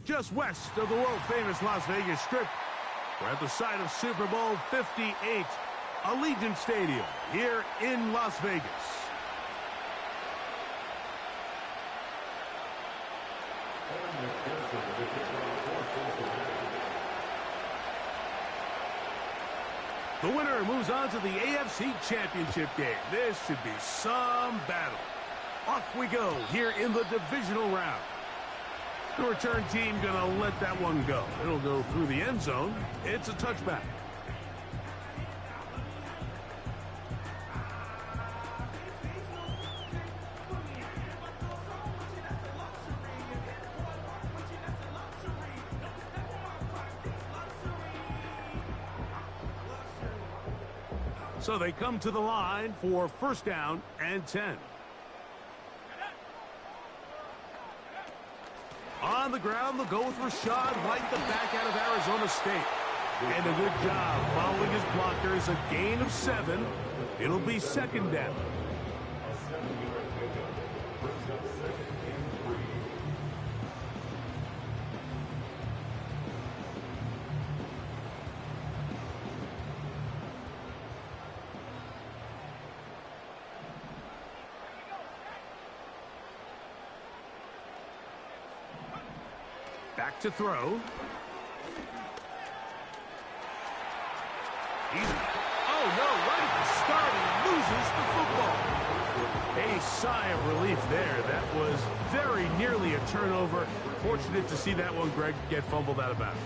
just west of the world-famous Las Vegas Strip. We're at the site of Super Bowl 58, Allegiant Stadium, here in Las Vegas. The winner moves on to the AFC Championship game. This should be some battle. Off we go here in the divisional round. The return team gonna let that one go. It'll go through the end zone. It's a touchback. So they come to the line for first down and 10. On the ground, they'll go with Rashad White, the back out of Arizona State. And a good job following his blockers, a gain of 7. It'll be second down. Back to throw. Oh no, right at the start, he loses the football. A sigh of relief there. That was very nearly a turnover. Fortunate to see that one, Greg, get fumbled out of bounds.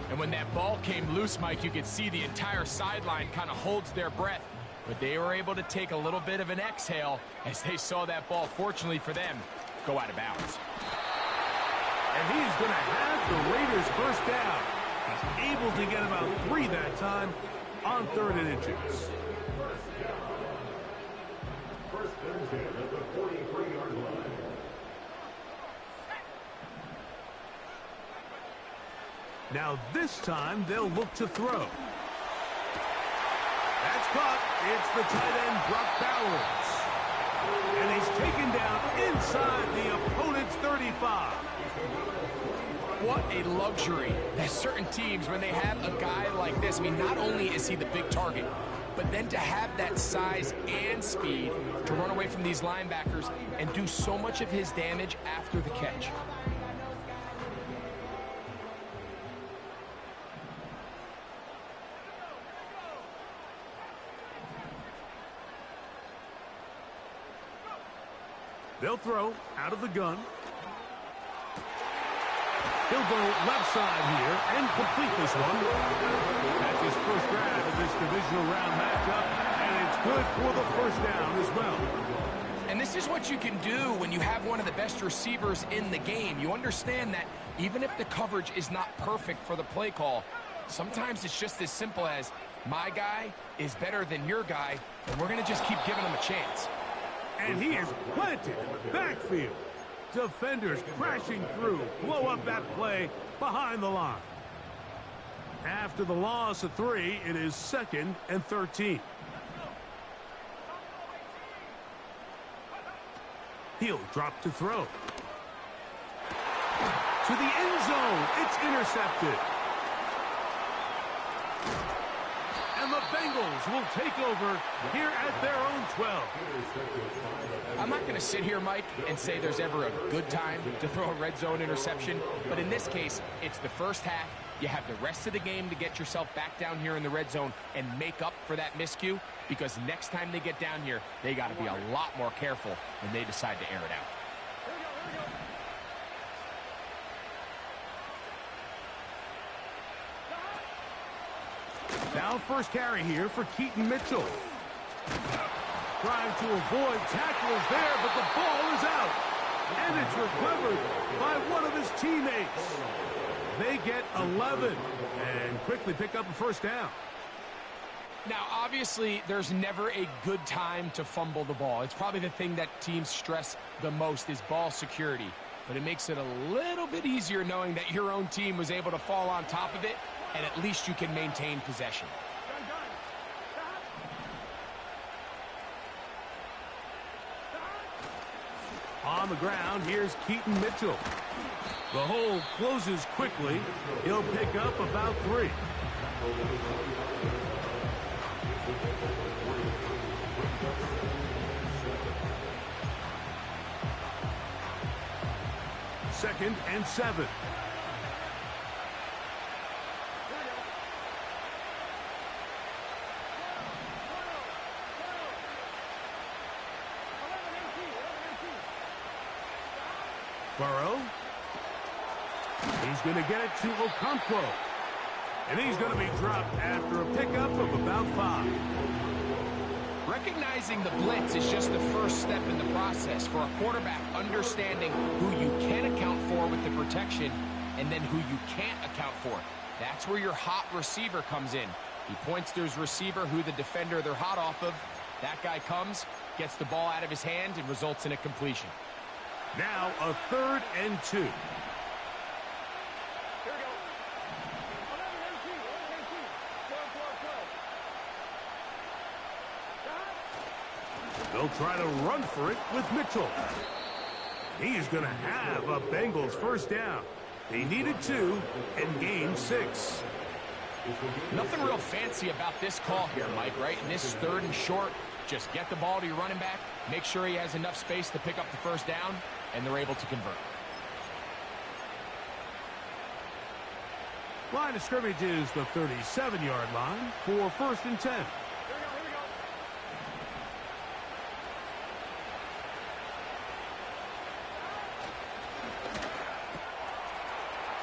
And when that ball came loose, Mike, you could see the entire sideline kind of holds their breath. But they were able to take a little bit of an exhale as they saw that ball, fortunately for them, go out of bounds. And he's going to have the Raiders first down. He's able to get about 3 that time on 3rd and inches. Now this time they'll look to throw. That's caught. It's the tight end, Brock Bowers. And he's taken down inside the opponent's 35. What a luxury that certain teams, when they have a guy like this, I mean, not only is he the big target, but then to have that size and speed to run away from these linebackers and do so much of his damage after the catch. They'll throw out of the gun. He'll go left side here and complete this one. That's his first grab in this divisional round matchup, and it's good for the first down as well. And this is what you can do when you have one of the best receivers in the game. You understand that even if the coverage is not perfect for the play call, sometimes it's just as simple as my guy is better than your guy, and we're going to just keep giving him a chance. And he is planted in the backfield. Defenders crashing through, blow up that play behind the line. After the loss of 3, it is 2nd and 13. He'll drop to throw. To the end zone, it's intercepted. And the Bengals will take over here at their own 12. I'm not going to sit here, Mike, and say there's ever a good time to throw a red zone interception, but in this case, it's the first half. You have the rest of the game to get yourself back down here in the red zone and make up for that miscue, because next time they get down here, they got to be a lot more careful when they decide to air it out. Now first carry here for Keaton Mitchell. Trying to avoid tackles there, but the ball is out. And it's recovered by one of his teammates. They get 11 and quickly pick up a first down. Now, obviously, there's never a good time to fumble the ball. It's probably the thing that teams stress the most is ball security. But it makes it a little bit easier knowing that your own team was able to fall on top of it, and at least you can maintain possession. On the ground, here's Keaton Mitchell. The hole closes quickly. He'll pick up about 3. Second and 7. Burrow. He's going to get it to Okonkwo. And he's going to be dropped after a pickup of about 5. Recognizing the blitz is just the first step in the process for a quarterback, understanding who you can account for with the protection and then who you can't account for. That's where your hot receiver comes in. He points to his receiver, who the defender they're hot off of. That guy comes, gets the ball out of his hand, and results in a completion. Now a 3rd and 2. They'll try to run for it with Mitchell. He's going to have a Bengals first down. They needed 2 and gained 6. Nothing real fancy about this call here, Mike, right? In this 3rd and short, just get the ball to your running back, make sure he has enough space to pick up the first down, and they're able to convert. Line of scrimmage is the 37-yard line for 1st and 10.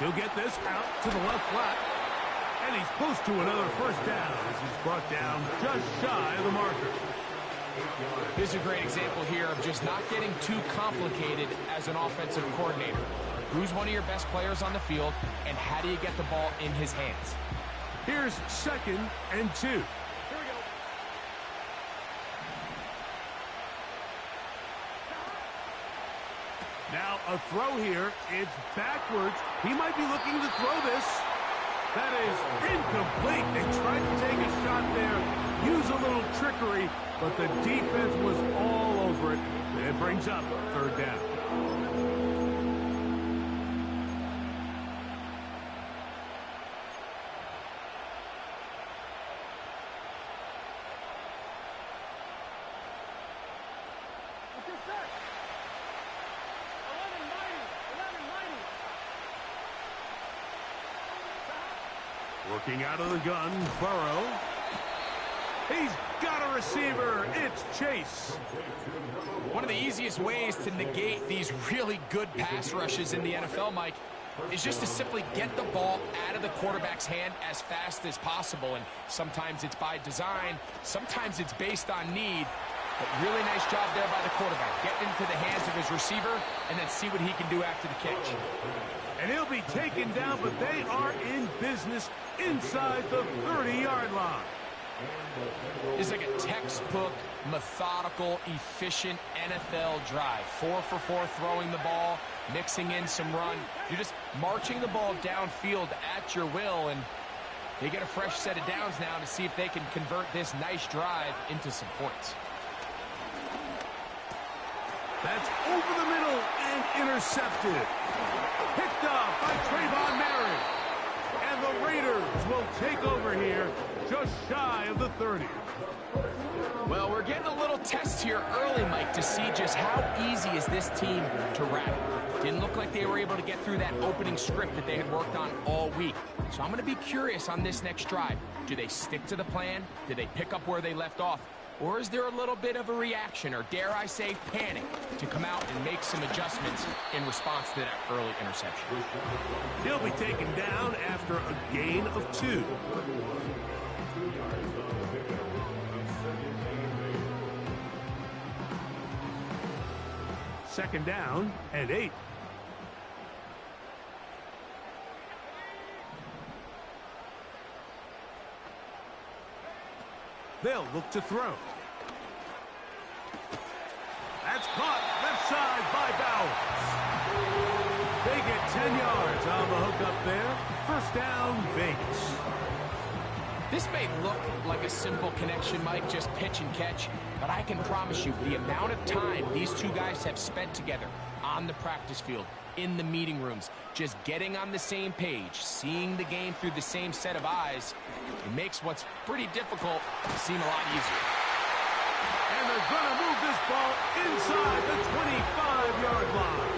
He'll get this out to the left flat. And he's close to another first down as he's brought down just shy of the marker. This is a great example here of just not getting too complicated as an offensive coordinator. Who's one of your best players on the field, and how do you get the ball in his hands? Here's 2nd and 2. Now a throw here. It's backwards. He might be looking to throw this. That is incomplete. They tried to take a shot there, use a little trickery, but the defense was all over it. And it brings up 3rd down. Working out of the gun, Burrow. He's got a receiver. It's Chase. One of the easiest ways to negate these really good pass rushes in the NFL, Mike, is just to simply get the ball out of the quarterback's hand as fast as possible. And sometimes it's by design, sometimes it's based on need. But really nice job there by the quarterback. Get into the hands of his receiver and then see what he can do after the catch. And he'll be taken down, but they are in business inside the 30-yard line. It's like a textbook, methodical, efficient NFL drive. 4 for 4 throwing the ball, mixing in some run. You're just marching the ball downfield at your will, and they get a fresh set of downs now to see if they can convert this nice drive into some points. That's over the middle and intercepted. Picked up by Trayvon Merritt. And the Raiders will take over here just shy of the 30. Well, we're getting a little test here early, Mike, to see just how easy is this team to rattle. Didn't look like they were able to get through that opening script that they had worked on all week. So I'm going to be curious on this next drive. Do they stick to the plan? Do they pick up where they left off? Or is there a little bit of a reaction, or dare I say panic, to come out and make some adjustments in response to that early interception? He'll be taken down after a gain of 2. Second down and 8. They'll look to throw. That's caught left side by Bowers. They get 10 yards on the hook up there. First down, Vegas. This may look like a simple connection, Mike, just pitch and catch, but I can promise you the amount of time these two guys have spent together, on the practice field, in the meeting rooms, just getting on the same page, seeing the game through the same set of eyes, it makes what's pretty difficult seem a lot easier. And they're going to move this ball inside the 25-yard line.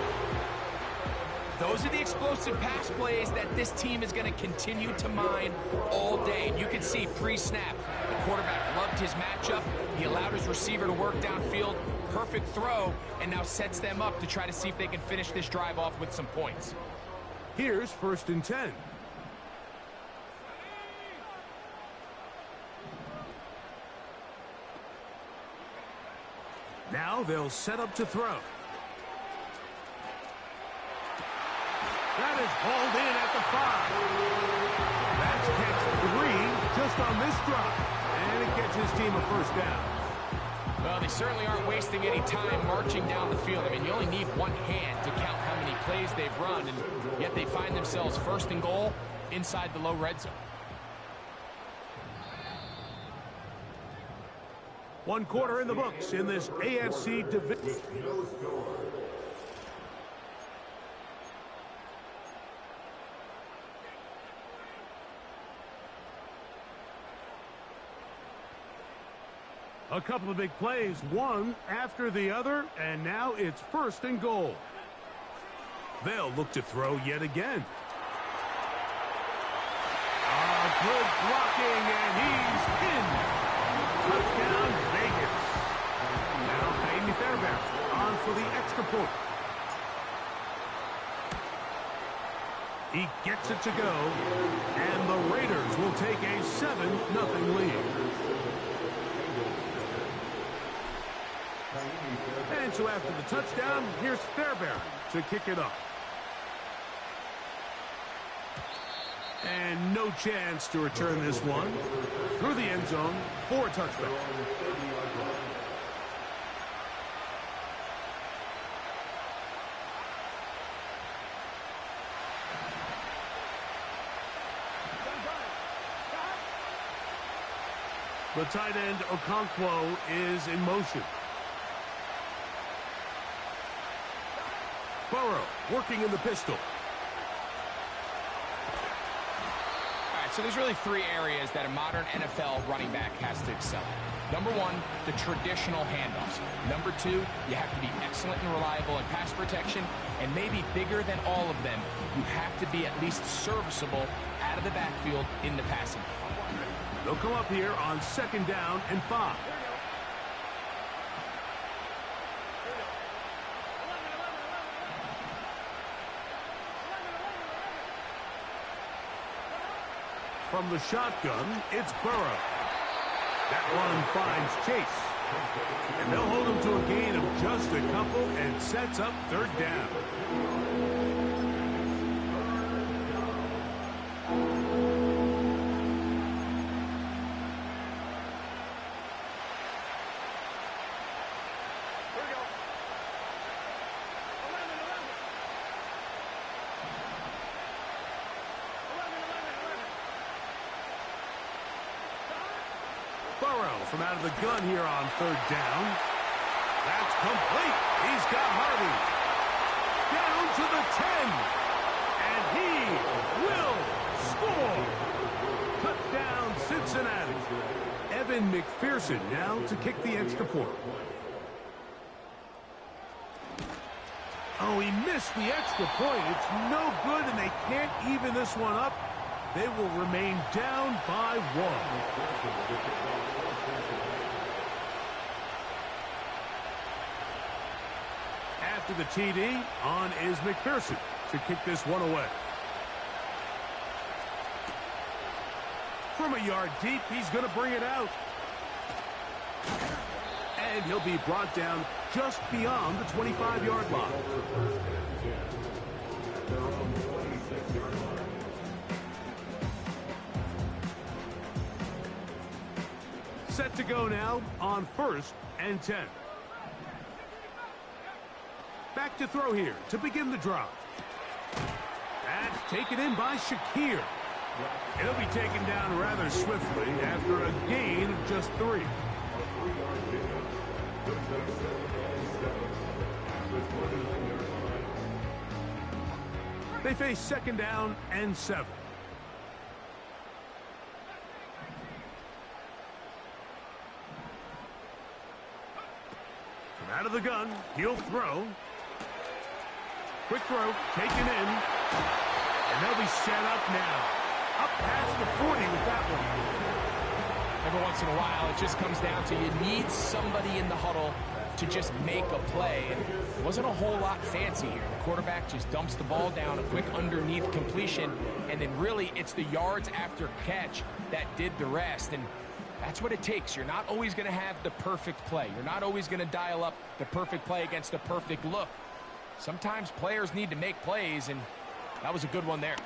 Those are the explosive pass plays that this team is going to continue to mine all day. And you can see pre-snap, the quarterback loved his matchup. He allowed his receiver to work downfield. Perfect throw, and now sets them up to try to see if they can finish this drive off with some points. Here's 1st and 10. Now they'll set up to throw. That is hauled in at the 5. That's catch 3 just on this drop. And it gets his team a 1st down. Well, they certainly aren't wasting any time marching down the field. I mean, you only need one hand to count how many plays they've run, and yet they find themselves 1st and goal inside the low red zone. 1 quarter in the books in this AFC division. A couple of big plays, one after the other, and now it's 1st and goal. They'll look to throw yet again. Good blocking, and he's in. Touchdown, Vegas. Now Peyton Fairbairn on for the extra point. He gets it to go, and the Raiders will take a 7-0 lead. And so after the touchdown, here's Fairbairn to kick it off. And no chance to return this one. Through the end zone for a touchback. The tight end Okonkwo is in motion. Burrow working in the pistol. All right, so there's really 3 areas that a modern NFL running back has to excel at. Number 1, the traditional handoffs. Number 2, you have to be excellent and reliable in pass protection. And maybe bigger than all of them, you have to be at least serviceable out of the backfield in the passing. They'll come up here on 2nd down and 5. From the shotgun, it's Burrow. That one finds Chase. And they'll hold him to a gain of just a couple and sets up 3rd down. Burrow from out of the gun here on 3rd down. That's complete. He's got Harvey. Down to the 10. And he will score. Touchdown, Cincinnati. Evan McPherson now to kick the extra point. Oh, he missed the extra point. It's no good, and they can't even this one up. They will remain down by 1. After the TD, on is McPherson to kick this one away. From a yard deep, he's going to bring it out. And he'll be brought down just beyond the 25-yard line. Set to go now on 1st and 10. Back to throw here to begin the drop. That's taken in by Shakir. He'll be taken down rather swiftly after a gain of just 3. They face second down and 7. From out of the gun, he'll throw. Quick throw, taken in. And they'll be set up now. Up past the 40 with that one. Every once in a while, it just comes down to you need somebody in the huddle to just make a play. And it wasn't a whole lot fancy here. The quarterback just dumps the ball down, a quick underneath completion, and then really it's the yards after catch that did the rest. And that's what it takes. You're not always going to have the perfect play. You're not always going to dial up the perfect play against the perfect look. Sometimes players need to make plays, and that was a good one there.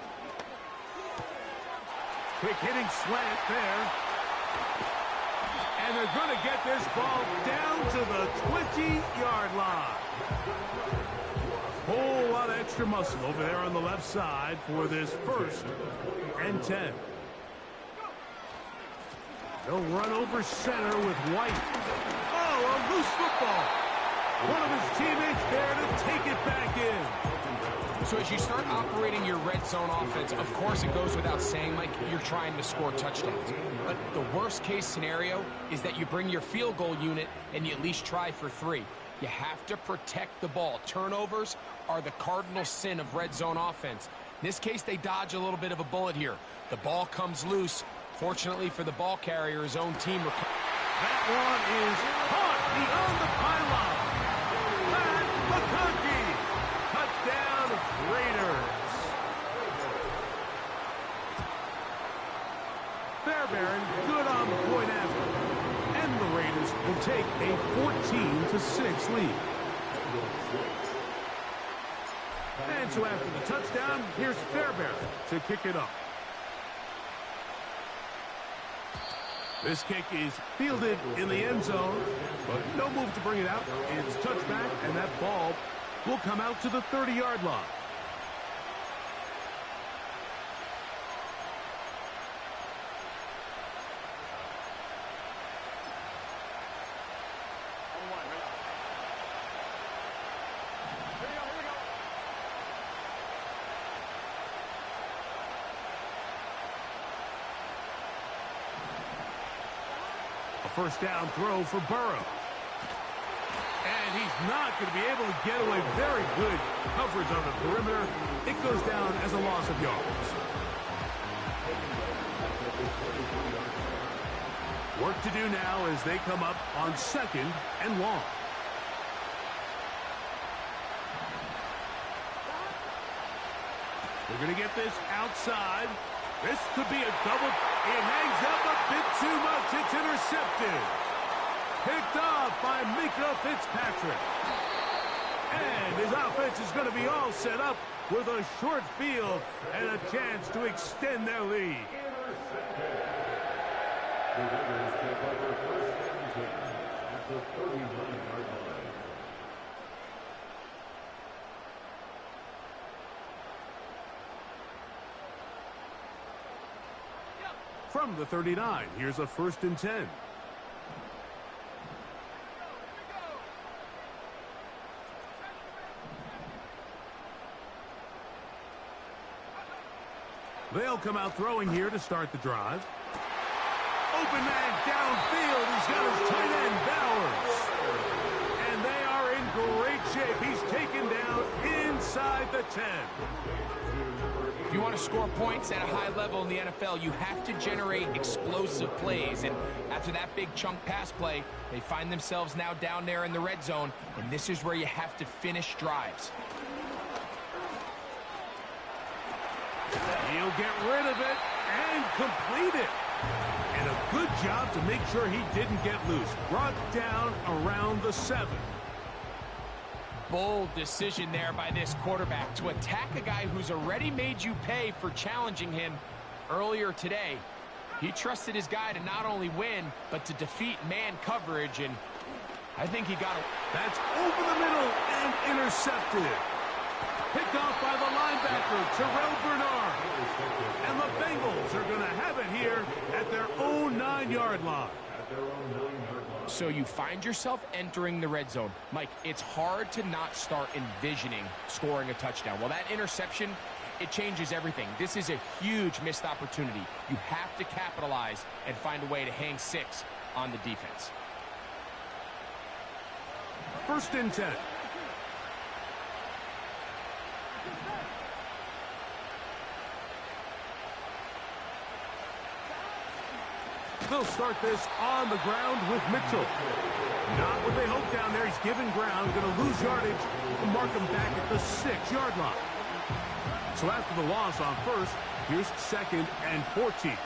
Quick hitting slant there. And they're going to get this ball down to the 20-yard line. Whole lot of extra muscle over there on the left side for this 1st and 10. They'll run over center with White. Oh, a loose football. One of his teammates there to take it back in. So as you start operating your red zone offense, of course it goes without saying, Mike, you're trying to score touchdowns. But the worst case scenario is that you bring your field goal unit and you at least try for 3. You have to protect the ball. Turnovers are the cardinal sin of red zone offense. In this case, they dodge a little bit of a bullet here. The ball comes loose. Fortunately for the ball carrier, his own team. That one is caught beyond the pylon. Pat McConkey. Touchdown, Raiders. Fairbairn good on the point after. And the Raiders will take a 14-6 lead. And so after the touchdown, here's Fairbairn to kick it up. This kick is fielded in the end zone, but no move to bring it out. It's touchback, and that ball will come out to the 30-yard line. First down throw for Burrow. And he's not going to be able to get away. Very good coverage on the perimeter. It goes down as a loss of yards. Work to do now as they come up on 2nd and long. They're going to get this outside. This could be a double. It hangs up a bit too much. It's intercepted. Picked off by Mika Fitzpatrick. And his offense is going to be all set up with a short field and a chance to extend their lead. From the 39, here's a 1st and 10. They'll come out throwing here to start the drive. Open man downfield. He's got his tight end, Bowers. And they are in great shape. He's taken down inside the 10. If you want to score points at a high level in the NFL, you have to generate explosive plays. And after that big chunk pass play, they find themselves now down there in the red zone. And this is where you have to finish drives. He'll get rid of it and complete it. And a good job to make sure he didn't get loose. Brought down around the 7. Bold decision there by this quarterback to attack a guy who's already made you pay for challenging him earlier today. He trusted his guy to not only win, but to defeat man coverage, and I think he got it. That's over the middle and intercepted. Picked off by the linebacker, Terrell Bernard. And the Bengals are going to have it here at their own 9-yard line. So you find yourself entering the red zone. Mike, it's hard to not start envisioning scoring a touchdown. Well, that interception it changes everything. This is a huge missed opportunity. You have to capitalize and find a way to hang 6 on the defense. 1st and 10. They'll start this on the ground with Mitchell. Not what they hoped down there. He's given ground, going to lose yardage, and mark him back at the 6-yard line. So after the loss on 1st, here's 2nd and 14.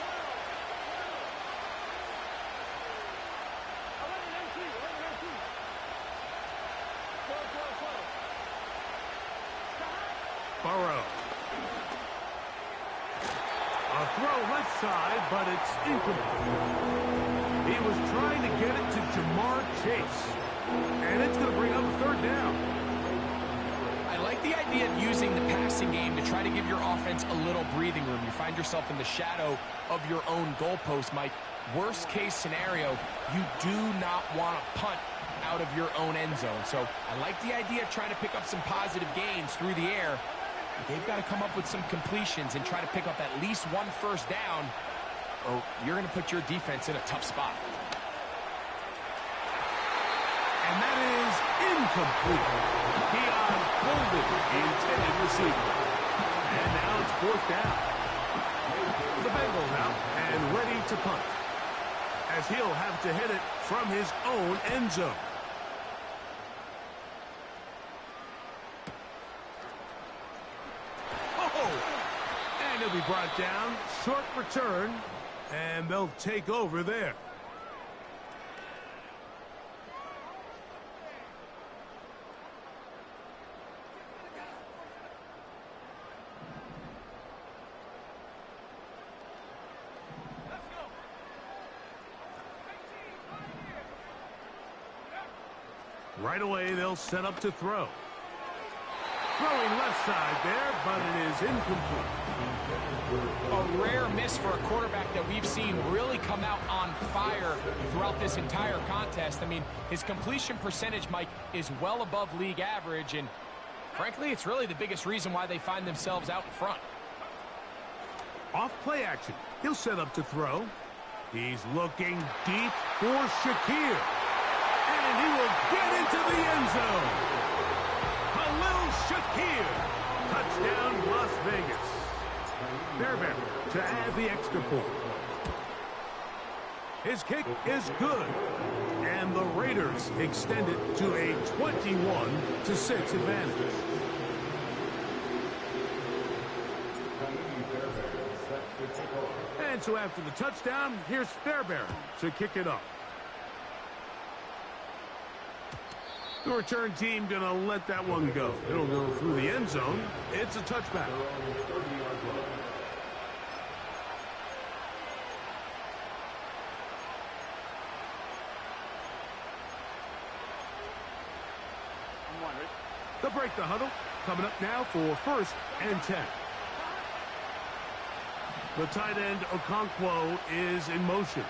Burrow. A throw left side, but it's incomplete. He was trying to get it to Jamar Chase. And it's going to bring up a 3rd down. I like the idea of using the passing game to try to give your offense a little breathing room. You find yourself in the shadow of your own goalpost, Mike. Worst case scenario, you do not want to punt out of your own end zone. So I like the idea of trying to pick up some positive gains through the air. They've got to come up with some completions and try to pick up at least 1 first down, or you're going to put your defense in a tough spot. And that is incomplete. Keon folded the intended receiver. And now it's 4th down. The Bengals out and ready to punt, as he'll have to hit it from his own end zone. And he'll be brought down. Short return. And they'll take over there. Right away, they'll set up to throw. Throwing left side there, but it is incomplete. A rare miss for a quarterback that we've seen really come out on fire throughout this entire contest. I mean, his completion percentage, Mike, is well above league average, and frankly, it's really the biggest reason why they find themselves out in front. Off play action. He'll set up to throw. He's looking deep for Shakir. And he will get into the end zone. Khalil Shakir. Touchdown, Las Vegas. Fairbairn to add the extra point. His kick is good. And the Raiders extend it to a 21-6 advantage. And so after the touchdown, here's Fairbairn to kick it off. The return team going to let that one go. It'll go through the end zone. It's a touchback. They'll break the huddle. Coming up now for 1st and 10. The tight end, Okonkwo, is in motion.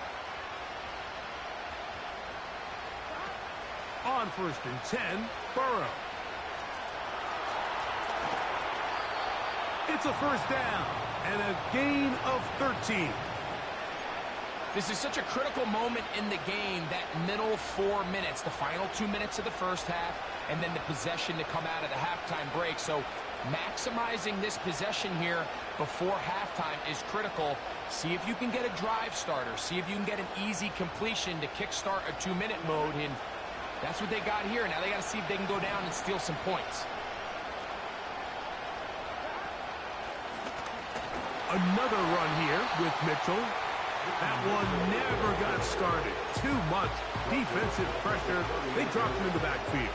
On 1st and 10, Burrow. It's a 1st down and a gain of 13. This is such a critical moment in the game, that middle 4 minutes, the final 2 minutes of the first half, and then the possession to come out of the halftime break. So maximizing this possession here before halftime is critical. See if you can get a drive starter. See if you can get an easy completion to kickstart a 2-minute mode, and that's what they got here. Now they got to see if they can go down and steal some points. Another run here with Mitchell. That one never got started. Too much defensive pressure. They dropped him in the backfield.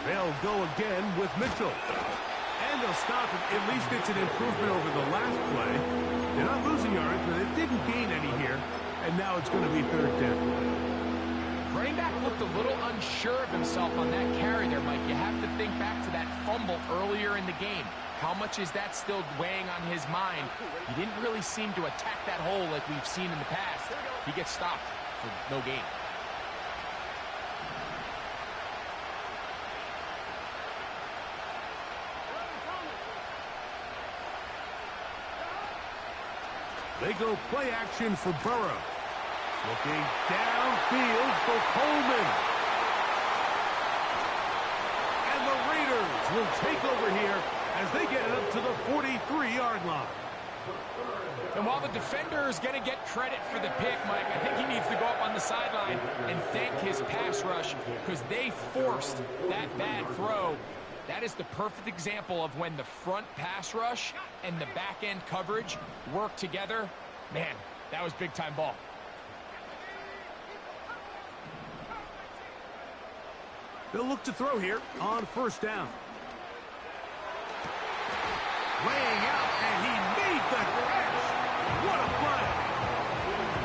They'll go again with Mitchell. And they'll stop it. At least it's an improvement over the last play. They're not losing yards, but it didn't gain any here. And now it's going to be 3rd down. Running back looked a little unsure of himself on that carry there, Mike. You have to think back to that fumble earlier in the game. How much is that still weighing on his mind? He didn't really seem to attack that hole like we've seen in the past. He gets stopped for no gain. They go play action for Burrow. Looking downfield for Coleman. And the Raiders will take over here as they get it up to the 43-yard line. And while the defender is going to get credit for the pick, Mike, I think he needs to go up on the sideline and thank his pass rush because they forced that bad throw. That is the perfect example of when the front pass rush and the back-end coverage work together. Man, that was big-time ball. They'll look to throw here on first down. Laying out, and he made the catch. What a play.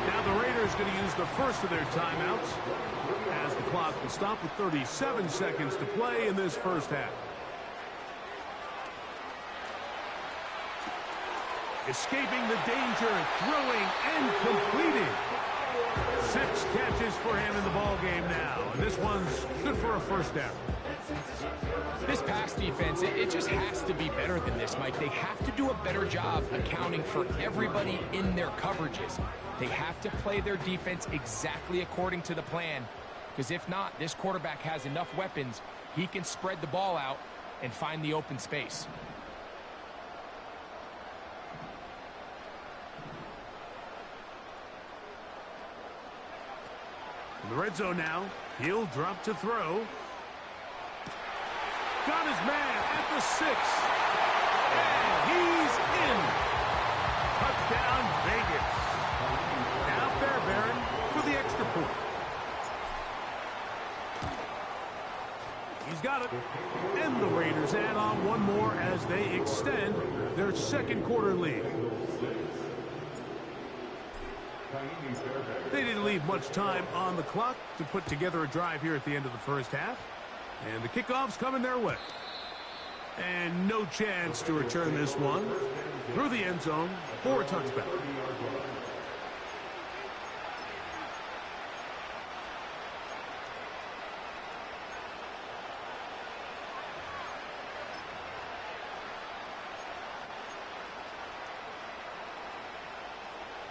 Now the Raiders going to use the first of their timeouts as the clock will stop with 37 seconds to play in this first half. Escaping the danger, throwing and completing. 6 catches for him in the ball game now. And this one's good for a first down. This pass defense, it just has to be better than this, Mike. They have to do a better job accounting for everybody in their coverages. They have to play their defense exactly according to the plan, because if not, this quarterback has enough weapons, he can spread the ball out and find the open space. In the red zone now, he'll drop to throw. Got his man at the 6. And he's in. Touchdown, Vegas. Now Fairbairn for the extra point. He's got it. And the Raiders add on one more as they extend their second quarter lead. They didn't leave much time on the clock to put together a drive here at the end of the first half. And the kickoff's coming their way. And no chance to return this one through the end zone for a touchback.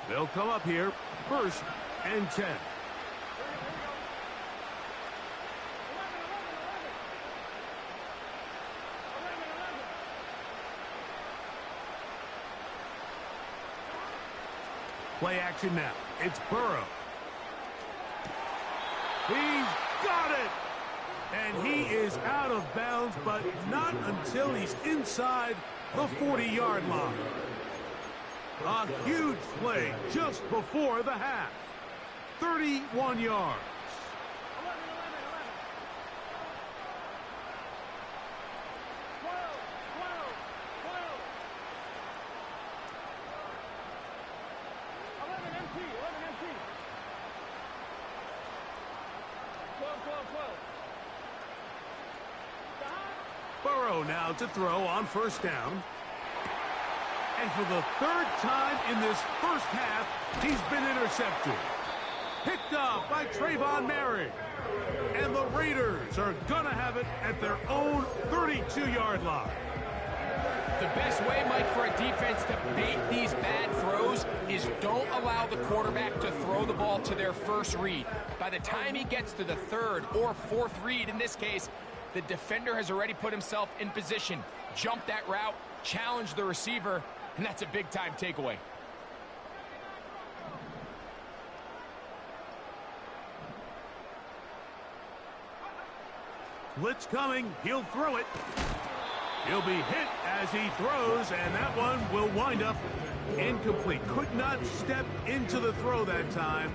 They'll come up here, 1st and 10. Play action now. It's Burrow. He's got it! And he is out of bounds, but not until he's inside the 40-yard line. A huge play just before the half. 31 yards. Burrow now to throw on first down. And for the 3rd time in this first half, he's been intercepted. Picked up by Trayvon Merrick. And the Raiders are going to have it at their own 32-yard line. The best way, Mike, for a defense to bait these bad throws is don't allow the quarterback to throw the ball to their first read. By the time he gets to the 3rd or 4th read, in this case, the defender has already put himself in position, jump that route, challenge the receiver, and that's a big-time takeaway. Blitz coming. He'll throw it. He'll be hit as he throws, and that one will wind up incomplete. Could not step into the throw that time.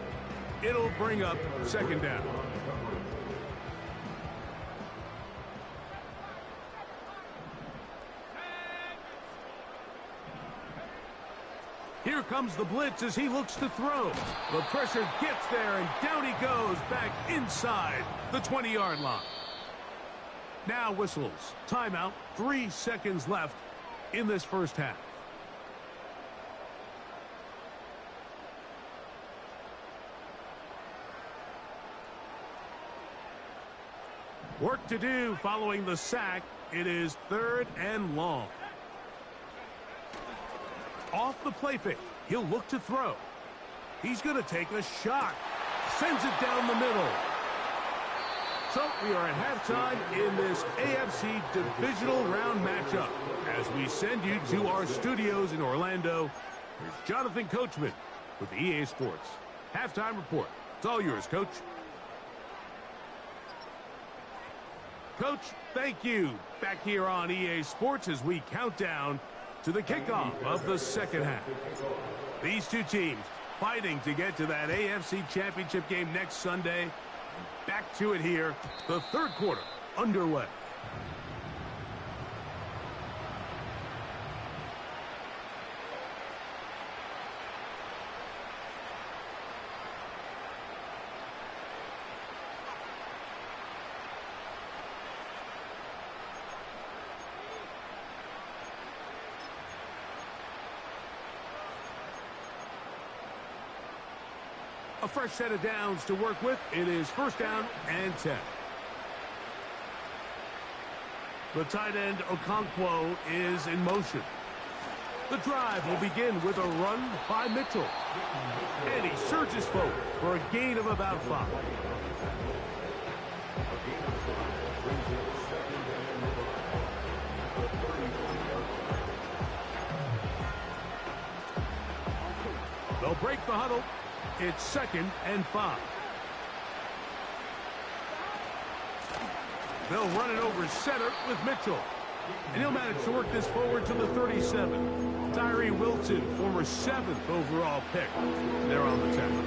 It'll bring up 2nd down. Here comes the blitz as he looks to throw. The pressure gets there, and down he goes back inside the 20-yard line. Now whistles. Timeout. 3 seconds left in this first half. Work to do following the sack. It is 3rd and long. Off the play fake. He'll look to throw. He's going to take a shot. Sends it down the middle. So we are at halftime in this AFC divisional round matchup. As we send you to our studios in Orlando, here's Jonathan Coachman with the EA Sports Halftime Report. It's all yours, Coach. Coach, thank you. Back here on EA Sports as we count down to the kickoff of the second half. These two teams fighting to get to that AFC Championship game next Sunday. Back to it here, the third quarter underway. A fresh set of downs to work with. It is first down and 10. The tight end Okonkwo is in motion. The drive will begin with a run by Mitchell. And he surges forward for a gain of about 5. They'll break the huddle. It's second and 5. They'll run it over center with Mitchell. And he'll manage to work this forward to the 37. Tyree Wilton, former 7th overall pick. They're on the 10.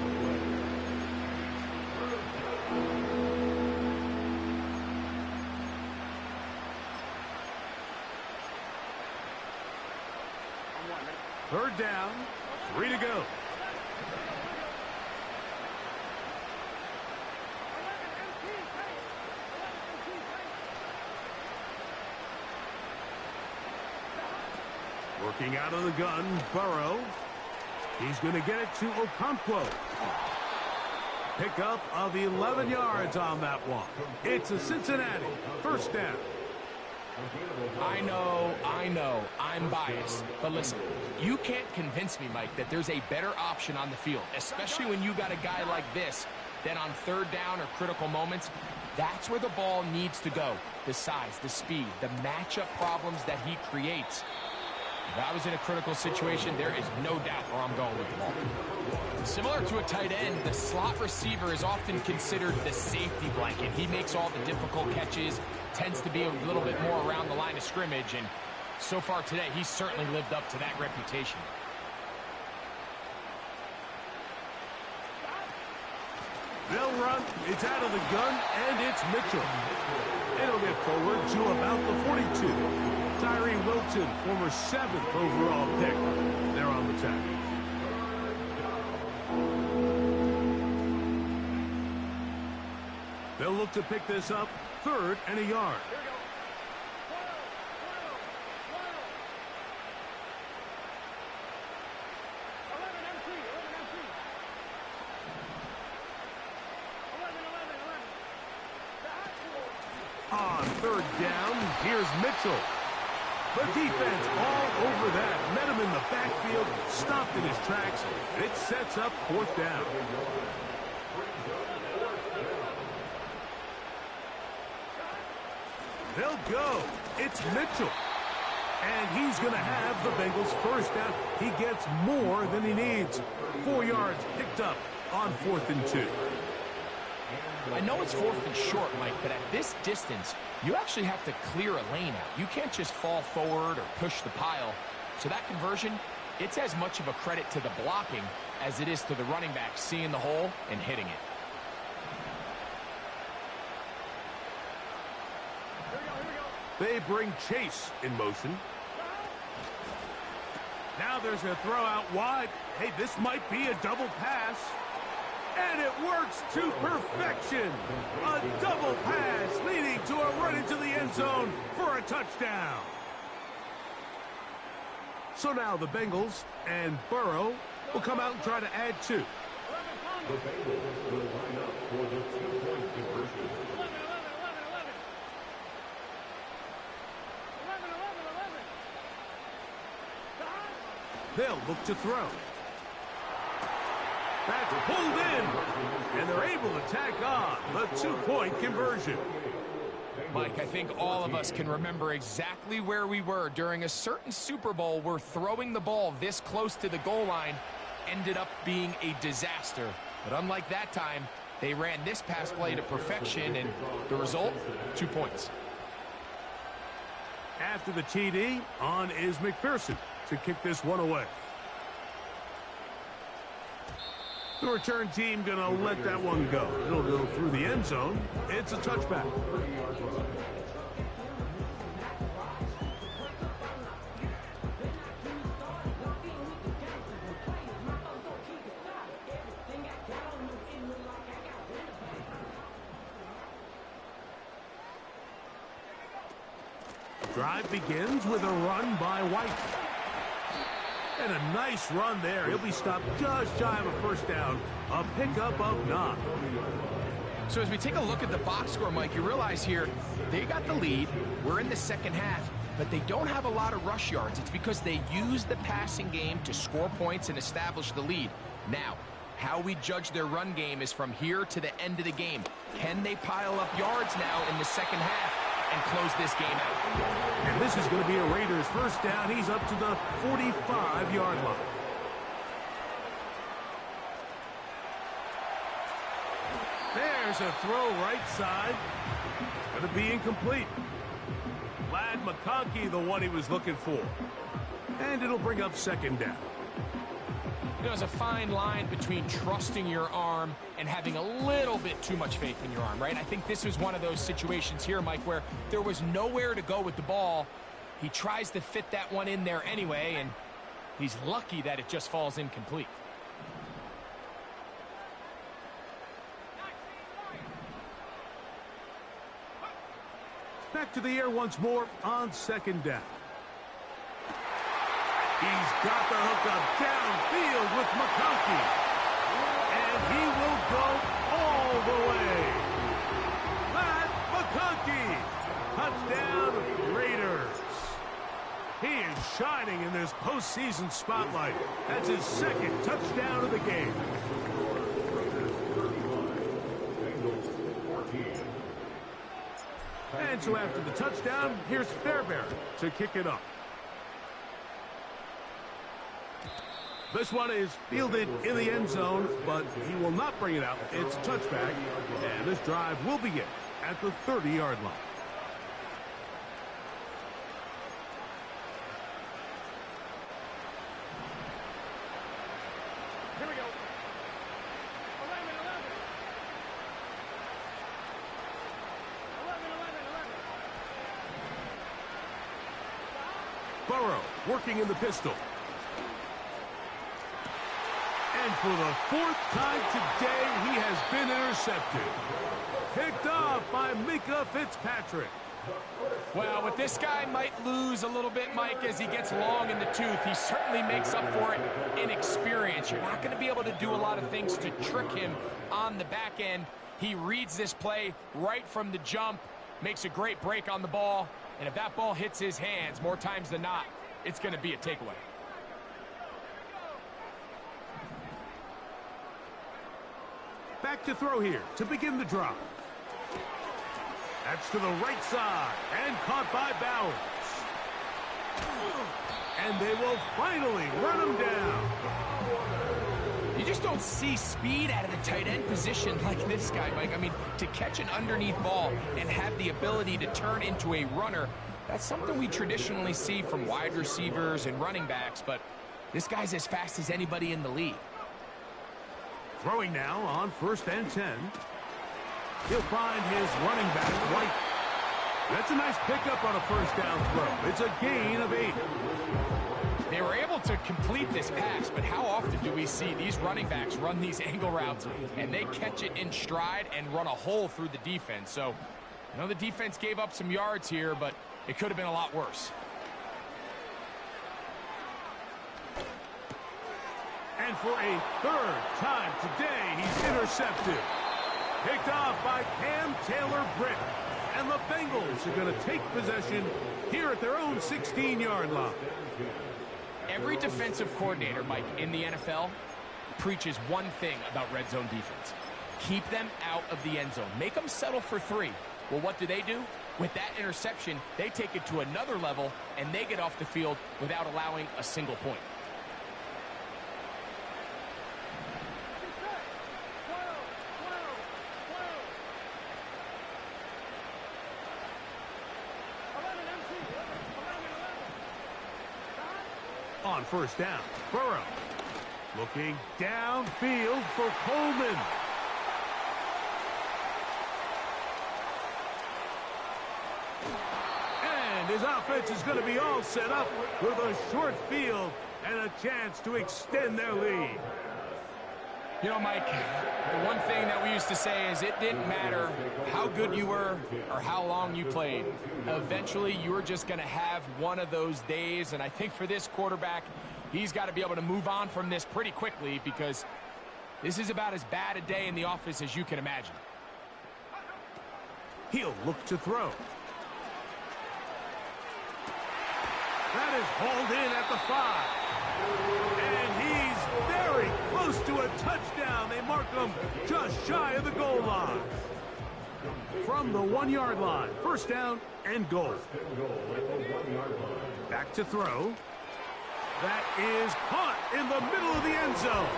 Third down, 3 to go. Working out of the gun, Burrow. He's going to get it to Okonkwo. Pickup of 11 yards on that one. It's a Cincinnati first down. I know, I'm biased. But listen, you can't convince me, Mike, that there's a better option on the field, especially when you got a guy like this, that on third down or critical moments, that's where the ball needs to go. The size, the speed, the matchup problems that he creates. If I was in a critical situation, there is no doubt where I'm going with the ball. Similar to a tight end, the slot receiver is often considered the safety blanket. He makes all the difficult catches, tends to be a little bit more around the line of scrimmage, and so far today, he's certainly lived up to that reputation. They'll run. It's out of the gun, and it's Mitchell. It'll get forward to about the 42. Tyree Wilton, former 7th overall pick. They're on the 10. They'll look to pick this up, 3rd and a yard. On 3rd down, here's Mitchell. The defense all over that. Met him in the backfield, stopped in his tracks, and it sets up 4th down. They'll go. It's Mitchell. And he's going to have the Bengals first down. He gets more than he needs. 4 yards picked up on 4th and 2. I know it's 4th and short, Mike, but at this distance, you actually have to clear a lane out. You can't just fall forward or push the pile. So that conversion, it's as much of a credit to the blocking as it is to the running back seeing the hole and hitting it. They bring Chase in motion. Now there's a throw out wide. Hey, this might be a double pass. And it works to perfection. A double pass leading to a run into the end zone for a touchdown. So now the Bengals and Burrow will come out and try to add 2. The Bengals will line up for the 2-point conversion. They'll look to throw. That's pulled in, and they're able to tack on the 2-point conversion. Mike, I think all of us can remember exactly where we were during a certain Super Bowl where throwing the ball this close to the goal line ended up being a disaster. But unlike that time, they ran this pass play to perfection, and the result, 2 points. After the TD, on is McPherson to kick this one away. The return team going to let that one go. It'll go through the end zone. It's a touchback. Drive begins with a run by White. And a nice run there. He'll be stopped just shy of a first down. A pickup of 9. So as we take a look at the box score, Mike, you realize here they got the lead. We're in the second half, but they don't have a lot of rush yards. It's because they use the passing game to score points and establish the lead. Now, how we judge their run game is from here to the end of the game. Can they pile up yards now in the second half and close this game out? And this is going to be a Raiders first down. He's up to the 45-yard line. There's a throw right side. It's going to be incomplete. Lad McConkey, the one he was looking for. And it'll bring up second down. You know, there's a fine line between trusting your arm and having a little bit too much faith in your arm, right? I think this was one of those situations here, Mike, where there was nowhere to go with the ball. He tries to fit that one in there anyway, and he's lucky that it just falls incomplete. Back to the air once more on second down. He's got the hook up downfield with McConkey. And he will go all the way. Matt McConkey. Touchdown, Raiders. He is shining in this postseason spotlight. That's his second touchdown of the game. And so after the touchdown, here's Fairbairn to kick it up. This one is fielded in the end zone, but he will not bring it out. It's a touchback, and this drive will begin at the 30-yard line. Here we go. 11. Burrow working in the pistol. And for the 4th time today, he has been intercepted. Picked off by Minka Fitzpatrick. Well, what this guy might lose a little bit, Mike, as he gets long in the tooth, he certainly makes up for it in experience. You're not going to be able to do a lot of things to trick him on the back end. He reads this play right from the jump, makes a great break on the ball, and if that ball hits his hands more times than not, it's going to be a takeaway. Back to throw here to begin the drive. That's to the right side and caught by Bowers. And they will finally run him down. You just don't see speed out of the tight end position like this guy, Mike. I mean, to catch an underneath ball and have the ability to turn into a runner, that's something we traditionally see from wide receivers and running backs, but this guy's as fast as anybody in the league. Throwing now on 1st and 10. He'll find his running back, White. That's a nice pickup on a first down throw. It's a gain of 8. They were able to complete this pass, but how often do we see these running backs run these angle routes and they catch it in stride and run a hole through the defense? So, I know the defense gave up some yards here, but it could have been a lot worse. And for a 3rd time today, he's intercepted. Picked off by Cam Taylor-Britt. And the Bengals are going to take possession here at their own 16-yard line. Every defensive coordinator, Mike, in the NFL preaches one thing about red zone defense. Keep them out of the end zone. Make them settle for 3. Well, what do? With that interception, they take it to another level, and they get off the field without allowing a single point. On first down, Burrow looking downfield for Coleman. And his offense is going to be all set up with a short field and a chance to extend their lead. You know, Mike, the one thing that we used to say is it didn't matter how good you were or how long you played. Eventually, you were just going to have one of those days, and I think for this quarterback, he's got to be able to move on from this pretty quickly because this is about as bad a day in the office as you can imagine. He'll look to throw. That is hauled in at the 5. And he's very close to a touchdown. They mark him just shy of the goal line. From the 1-yard line, first down and goal. Back to throw. That is caught in the middle of the end zone.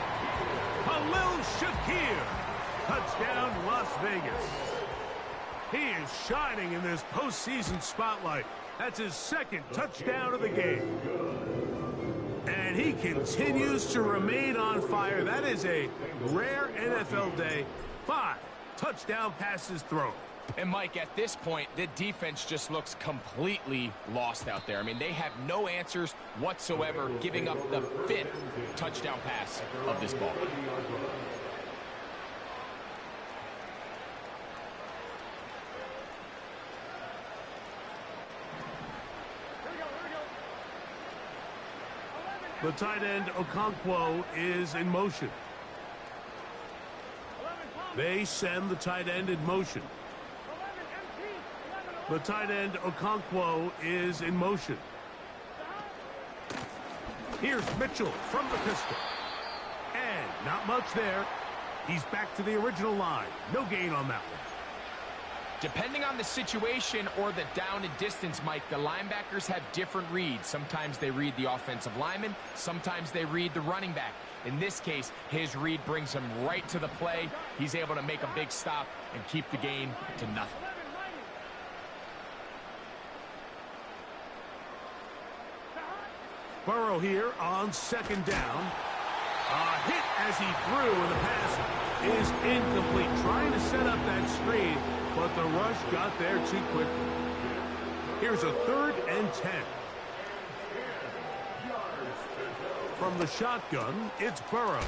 Khalil Shakir. Touchdown, Las Vegas. He is shining in this postseason spotlight. That's his second touchdown of the game. And he continues to remain on fire. That is a rare NFL day. 5 touchdown passes thrown. And, Mike, at this point, the defense just looks completely lost out there. I mean, they have no answers whatsoever, giving up the 5th touchdown pass of this ball. The tight end, Okonkwo, is in motion. They send the tight end in motion. The tight end, Okonkwo, is in motion. Here's Mitchell from the pistol. And not much there. He's back to the original line. No gain on that one. Depending on the situation or the down and distance, Mike, the linebackers have different reads. Sometimes they read the offensive lineman. Sometimes they read the running back. In this case, his read brings him right to the play. He's able to make a big stop and keep the gain to nothing. Burrow here on second down. A hit as he threw, and the pass is incomplete. Trying to set up that screen, but the rush got there too quickly. Here's a 3rd and 10. From the shotgun, it's Burrow.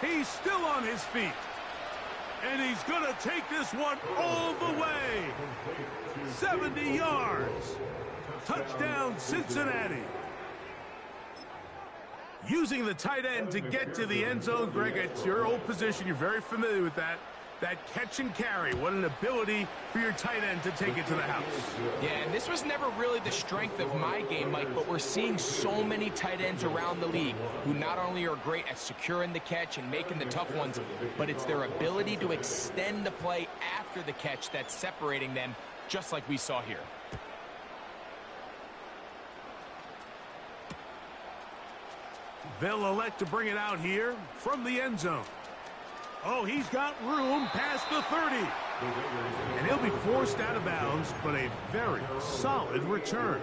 He's still on his feet. And he's going to take this one all the way. 70 yards. Touchdown, Cincinnati. Using the tight end to get to the end zone, Greg, it's your old position. You're very familiar with that. That catch and carry. What an ability for your tight end to take it to the house. Yeah, and this was never really the strength of my game, Mike, but we're seeing so many tight ends around the league who not only are great at securing the catch and making the tough ones, but it's their ability to extend the play after the catch that's separating them, just like we saw here. They'll elect to bring it out here from the end zone. Oh, he's got room past the 30. And he'll be forced out of bounds, but a very solid return.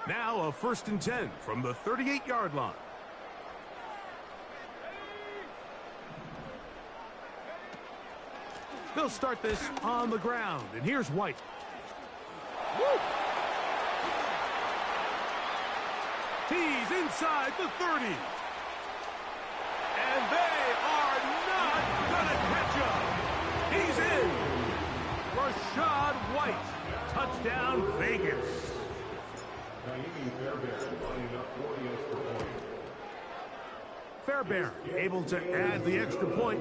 Now a 1st and 10 from the 38-yard line. They'll start this on the ground, and here's White. Woo! He's inside the 30. And they are not going to catch him. He's in. Rashad White. Touchdown, Vegas. Fairbairn able to add the extra point,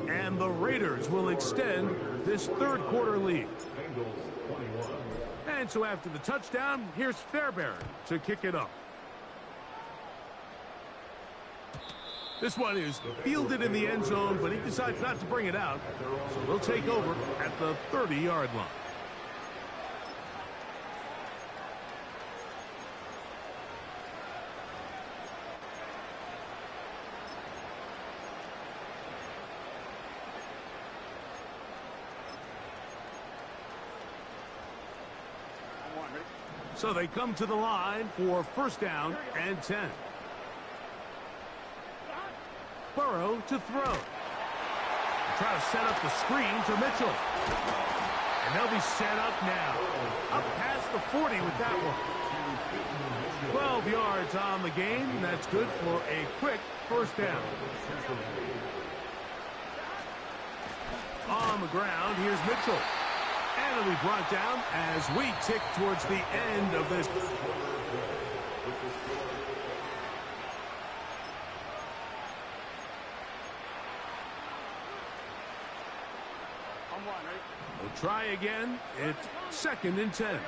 and the Raiders will extend this 3rd quarter lead. Bengals 21. And so after the touchdown, here's Fairbairn to kick it up. This one is fielded in the end zone, but he decides not to bring it out. So they'll take over at the 30-yard line. So they come to the line for first down and 10. Burrow to throw. Try to set up the screen to Mitchell. And they'll be set up now. Up past the 40 with that one. 12 yards on the game. That's good for a quick first down. On the ground, here's Mitchell. And it'll be brought down as we tick towards the end of this. We'll try again. It's 2nd and 10.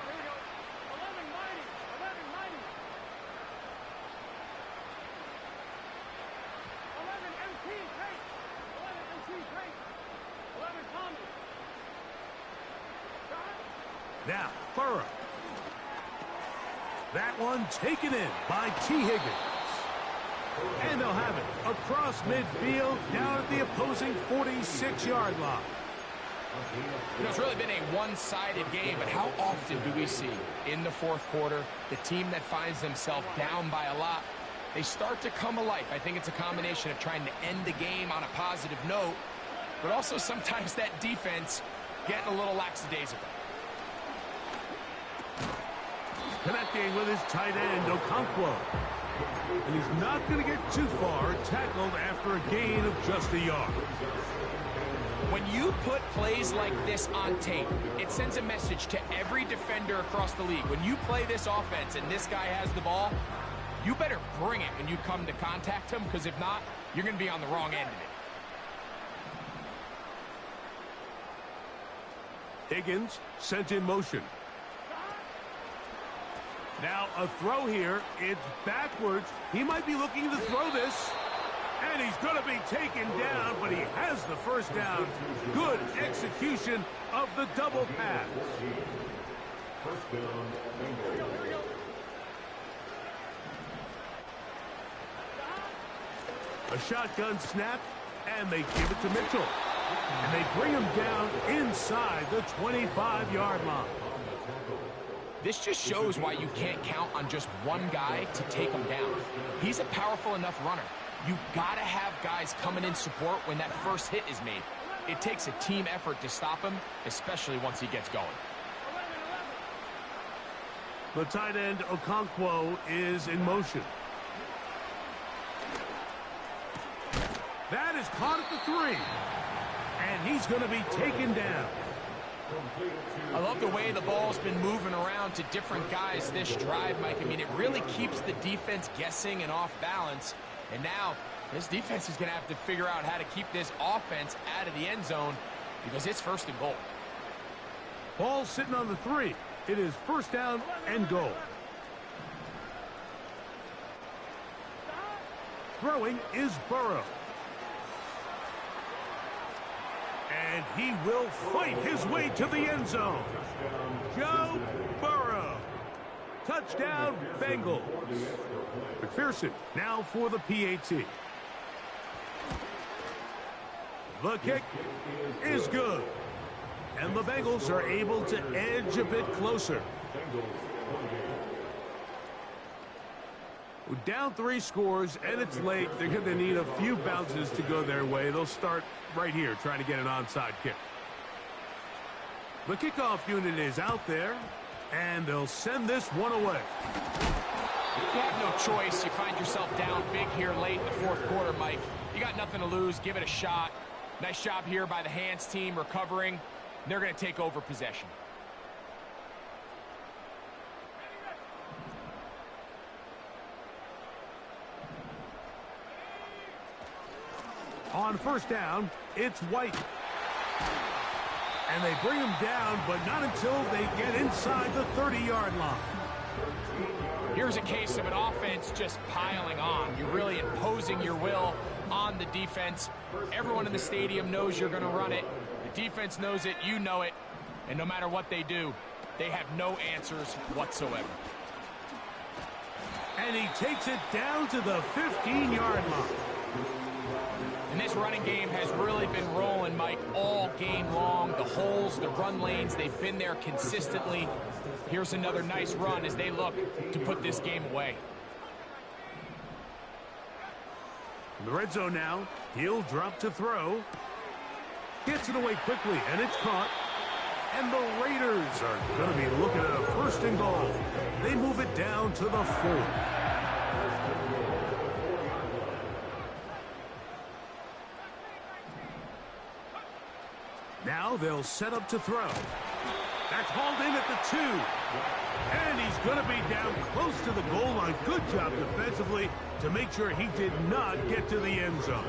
Now, Burrow. That one taken in by T. Higgins. And they'll have it across midfield down at the opposing 46-yard line. You know, it's really been a one-sided game, but how often do we see in the fourth quarter the team that finds themselves down by a lot, they start to come alive? I think it's a combination of trying to end the game on a positive note, but also sometimes that defense getting a little lackadaisical. Connecting with his tight end, Okonkwo. And he's not going to get too far, tackled after a gain of just a yard. When you put plays like this on tape, it sends a message to every defender across the league. When you play this offense and this guy has the ball, you better bring it when you come to contact him, because if not, you're going to be on the wrong end of it. Higgins sent in motion. Now a throw here. It's backwards. He might be looking to throw this. And he's going to be taken down, but he has the first down. Good execution of the double pass. First down, Bengals. A shotgun snap, and they give it to Mitchell. And they bring him down inside the 25-yard line. This just shows why you can't count on just one guy to take him down. He's a powerful enough runner. You got to have guys coming in support when that first hit is made. It takes a team effort to stop him, especially once he gets going. The tight end, Okonkwo, is in motion. That is caught at the 3. And he's going to be taken down. I love the way the ball's been moving around to different guys this drive, Mike. I mean, it really keeps the defense guessing and off balance. And now, this defense is going to have to figure out how to keep this offense out of the end zone, because it's 1st and goal. Ball sitting on the 3. It is first down and goal. Throwing is Burrow. And he will fight his way to the end zone. Joe Burrow. Touchdown, Bengals. McPherson now for the PAT. The kick is good. And the Bengals are able to edge a bit closer. We're down 3 scores, and it's late. They're going to need a few bounces to go their way. They'll start right here trying to get an onside kick. The kickoff unit is out there, and they'll send this one away. You have no choice. You find yourself down big here late in the fourth quarter, Mike. You got nothing to lose. Give it a shot. Nice job here by the hands team recovering. They're going to take over possession. On first down, it's White. And they bring him down, but not until they get inside the 30-yard line. Here's a case of an offense just piling on. You're really imposing your will on the defense. Everyone in the stadium knows you're going to run it. The defense knows it, you know it. And no matter what they do, they have no answers whatsoever. And he takes it down to the 15-yard line. And this running game has really been rolling, Mike, all game long. The holes, the run lanes, they've been there consistently. Here's another nice run as they look to put this game away. In the red zone now, he'll drop to throw. Gets it away quickly, and it's caught. And the Raiders are going to be looking at a 1st and goal. They move it down to the 4. Now they'll set up to throw. That's hauled in at the 2. And he's going to be down close to the goal line. Good job defensively to make sure he did not get to the end zone.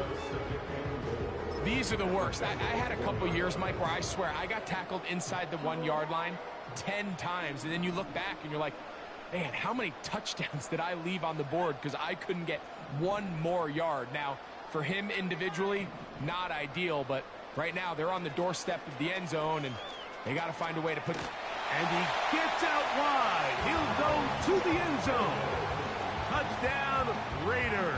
These are the worst. I had a couple years, Mike, where I swear I got tackled inside the 1-yard line 10 times. And then you look back and you're like, man, how many touchdowns did I leave on the board because I couldn't get one more yard? Now, for him individually, not ideal, but right now they're on the doorstep of the end zone, and they got to find a way to put... And he gets out wide. He'll go to the end zone. Touchdown, Raiders.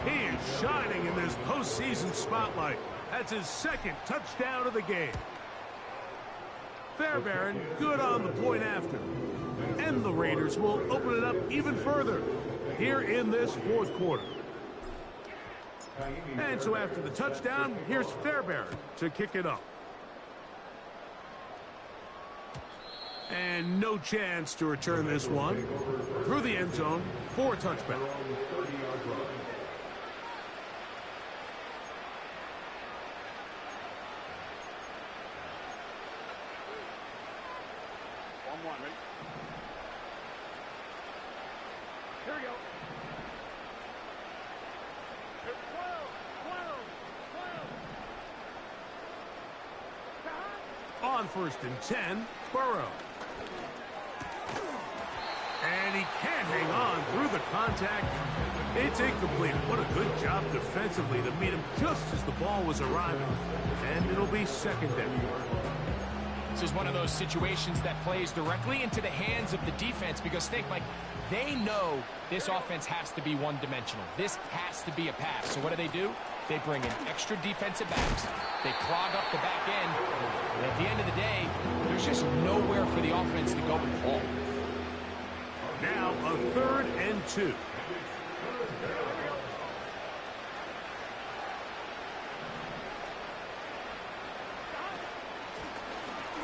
He is shining in this postseason spotlight. That's his 2nd touchdown of the game. Fairbairn good on the point after. And the Raiders will open it up even further here in this 4th quarter. And so after the touchdown, here's Fairbairn to kick it up. And no chance to return this one. Through the end zone for a touchback. Here we go. On 1st and 10, Burrow. And he can't hang on through the contact. It's incomplete. What a good job defensively to meet him just as the ball was arriving. And it'll be 2nd down. This is one of those situations that plays directly into the hands of the defense because think, Mike, they know this offense has to be one-dimensional. This has to be a pass. So what do? They bring in extra defensive backs. They clog up the back end. And at the end of the day, there's just nowhere for the offense to go with the ball. Now a 3rd and 2.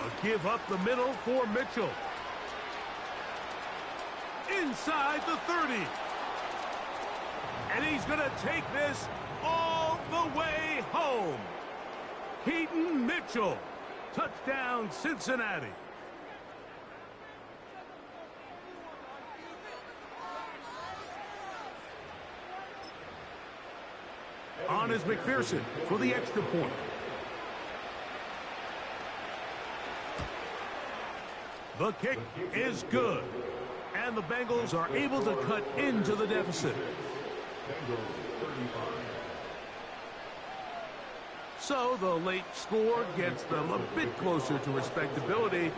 A give up the middle for Mitchell. Inside the 30. And he's going to take this all the way home. Keaton Mitchell. Touchdown, Cincinnati. On is McPherson for the extra point. The kick is good. And the Bengals are able to cut into the deficit. So the late score gets them a bit closer to respectability.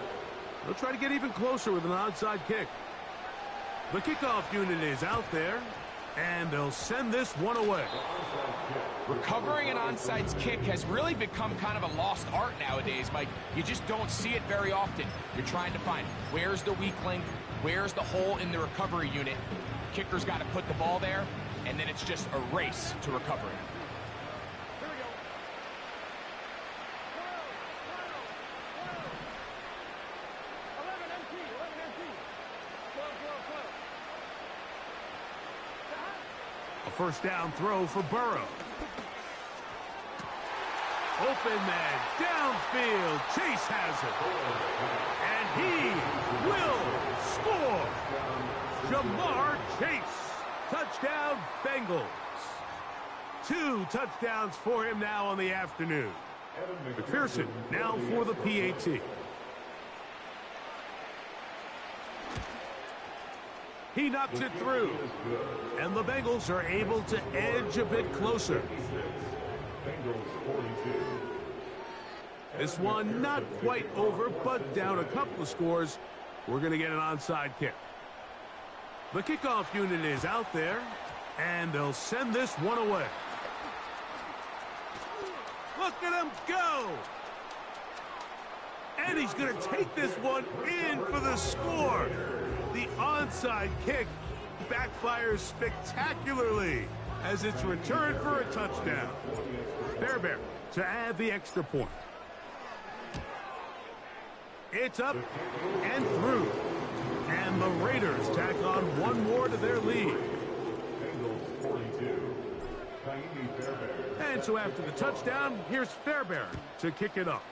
They'll try to get even closer with an onside kick. The kickoff unit is out there, and they'll send this one away. Recovering an onside kick has really become kind of a lost art nowadays, Mike. You just don't see it very often. You're trying to find where's the weak link, where's the hole in the recovery unit. Kicker's got to put the ball there, and then it's just a race to recover it. A 1st down throw for Burrow. Open man, downfield, Chase has it. And he will score. Jamar Chase, touchdown Bengals. 2 touchdowns for him now on the afternoon. McPherson now for the PAT. He knocks it through. And the Bengals are able to edge a bit closer. This one not quite over, but down a couple of scores. We're going to get an onside kick. The kickoff unit is out there, and they'll send this one away. Look at him go! And he's going to take this one in for the score. The onside kick backfires spectacularly as it's returned for a touchdown. Fairbairn to add the extra point. It's up and through. And the Raiders tack on one more to their lead. And so after the touchdown, here's Fairbairn to kick it off.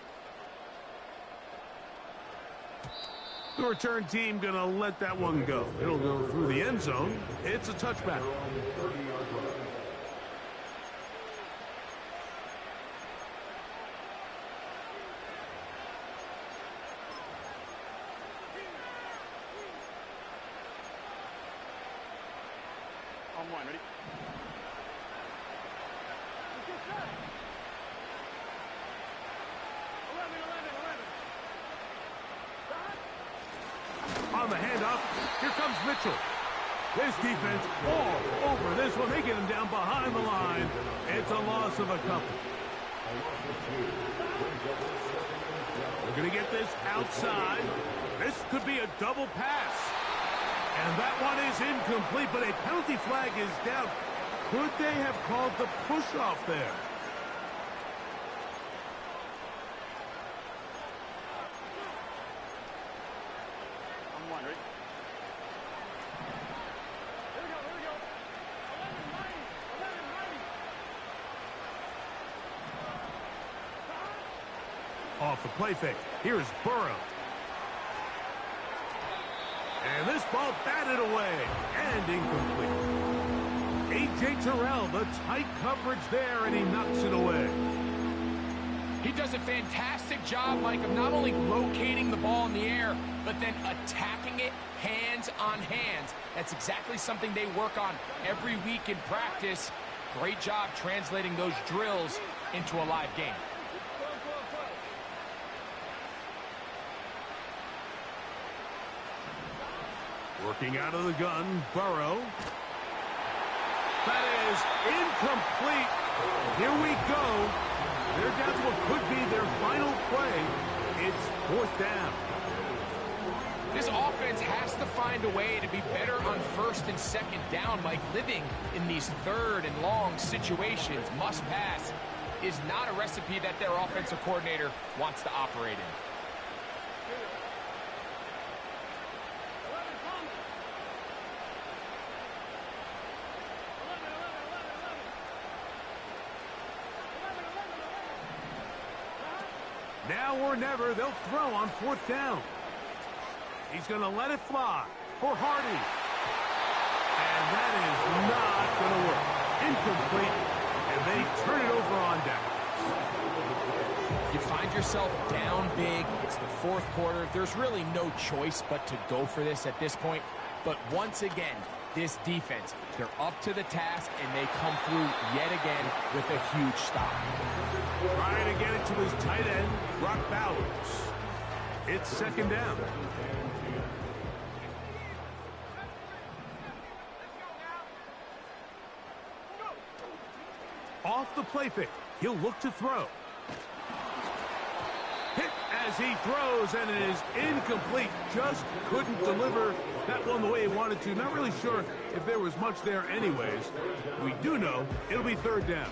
The return team going to let that one go. It'll go through the end zone. It's a touchback. On one, ready? On the handoff, here comes Mitchell. This defense all over this one. They get him down behind the line. It's a loss of a couple. We're going to get this outside. This could be a double pass. And that one is incomplete, but a penalty flag is down. Could they have called the push-off there? On one, ready? Here we go. 11, Off the play fake. Here's Burrow. And this ball batted away and incomplete. A.J. Terrell, the tight coverage there, and he knocks it away. He does a fantastic job, Mike, of not only locating the ball in the air, but then attacking it hands on hands. That's exactly something they work on every week in practice. Great job translating those drills into a live game. Working out of the gun, Burrow. That is incomplete. Here we go. They're down to what could be their final play. It's fourth down. This offense has to find a way to be better on first and second down, Mike. Living in these third and long situations, must pass, is not a recipe that their offensive coordinator wants to operate in. Now or never, they'll throw on fourth down. He's going to let it fly for Hardy. And that is not going to work. Incomplete, and they turn it over on down. You find yourself down big. It's the fourth quarter. There's really no choice but to go for this at this point. But once again, this defense, they're up to the task, and they come through yet again with a huge stop. Trying to get it to his tight end, Brock Bowers. It's second down. Off the play fake, he'll look to throw. Hit as he throws, and it is incomplete. Just couldn't deliver that one the way he wanted to. Not really sure if there was much there anyways. We do know it'll be third down.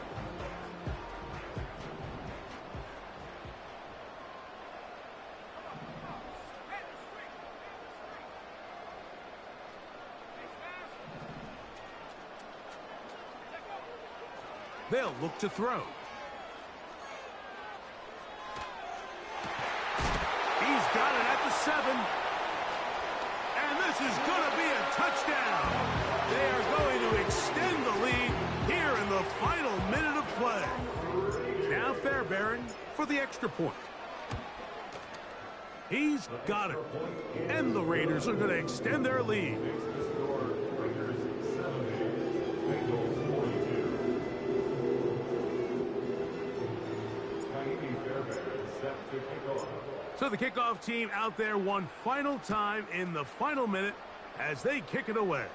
They'll look to throw. He's got it at the 7. And this is going to be a touchdown. They are going to extend the lead here in the final minute of play. Now Fairbairn for the extra point. He's got it. And the Raiders are going to extend their lead. So the kickoff team out there one final time in the final minute as they kick it away.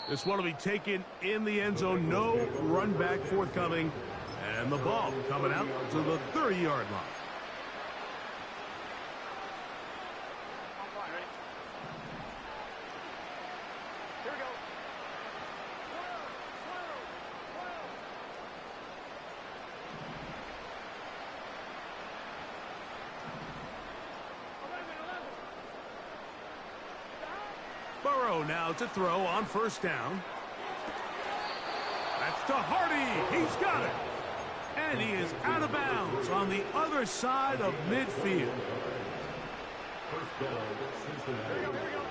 This one will be taken in the end zone. No run back forthcoming. And the ball coming out to the 30-yard line. Here we go. Burrow now to throw on first down. That's to Hardy. He's got it. And he is out of bounds on the other side of midfield. First down, Cincinnati. Here we go.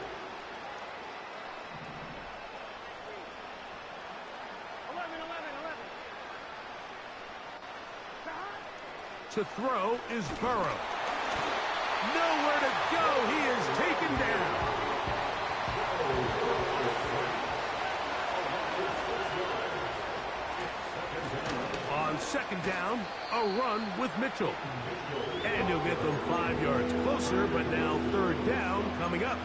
11. To throw is Burrow. Nowhere to go. He is taken down. On second down, a run with Mitchell. And he'll get them 5 yards closer, but now third down coming up.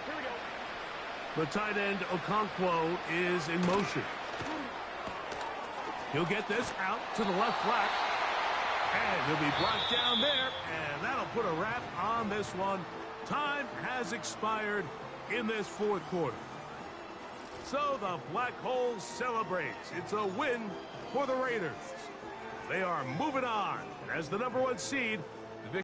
Here we go. The tight end, Okonkwo, is in motion. He'll get this out to the left flat. And he'll be blocked down there, and that'll put a wrap on this one. Time has expired in this fourth quarter. So the Black Hole celebrates. It's a win for the Raiders. They are moving on as the #1 seed